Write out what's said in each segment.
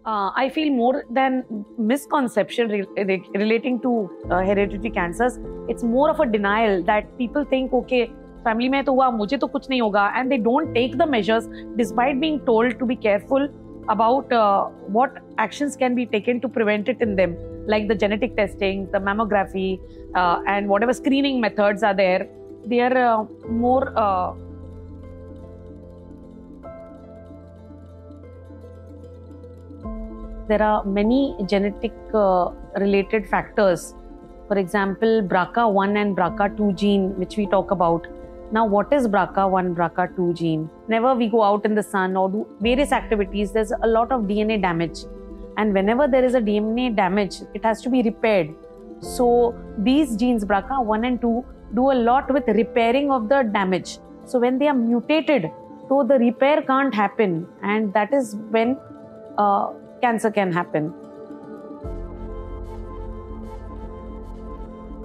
I feel more than misconception relating to hereditary cancers, it's more of a denial that people think, okay, family mein to hua, mujhe to kuch nahi hoga, and they don't take the measures despite being told to be careful about what actions can be taken to prevent it in them, like the genetic testing, the mammography, and whatever screening methods are there. They are more there are many genetic related factors. For example, BRCA1 and BRCA2 gene, which we talk about. Now, what is BRCA1, BRCA2 gene? Whenever we go out in the sun or do various activities, there's a lot of DNA damage. And whenever there is a DNA damage, it has to be repaired. So these genes, BRCA1 and 2, do a lot with repairing of the damage. So when they are mutated, so the repair can't happen. And that is when cancer can happen.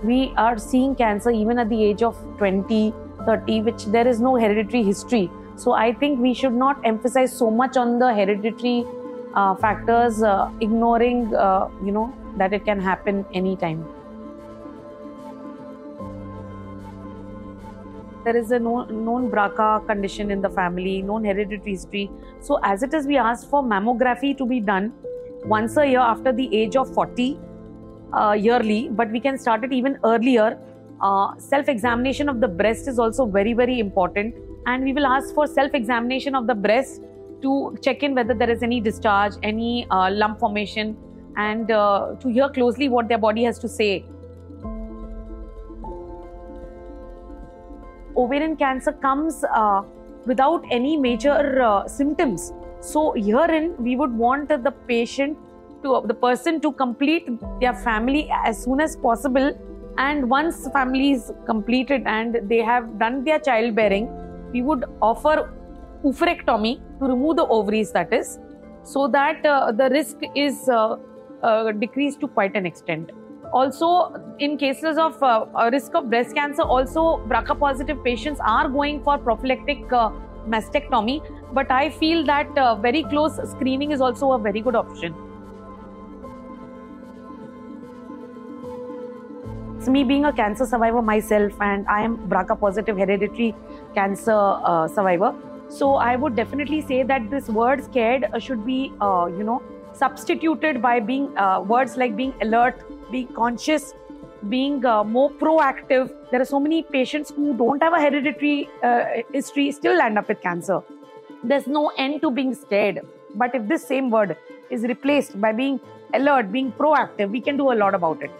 We are seeing cancer even at the age of 20, 30, which there is no hereditary history. So I think we should not emphasize so much on the hereditary factors, ignoring, that it can happen anytime. There is a known BRCA condition in the family, known hereditary history. So as it is, we ask for mammography to be done once a year after the age of 40 yearly, but we can start it even earlier. Self-examination of the breast is also very, very important. And we will ask for self-examination of the breast to check in whether there is any discharge, any lump formation, and to hear closely what their body has to say. Ovarian cancer comes without any major symptoms. So herein, we would want the person to complete their family as soon as possible. And once family is completed and they have done their childbearing, we would offer oophorectomy to remove the ovaries, that is, so that the risk is decreased to quite an extent. Also, in cases of risk of breast cancer, also BRCA positive patients are going for prophylactic mastectomy. But I feel that very close screening is also a very good option. It's me being a cancer survivor myself, and I am BRCA positive hereditary cancer survivor. So I would definitely say that this word scared should be, substituted by being words like being alert, being conscious, being more proactive. There are so many patients who don't have a hereditary history still end up with cancer. There's no end to being scared. But if this same word is replaced by being alert, being proactive, we can do a lot about it.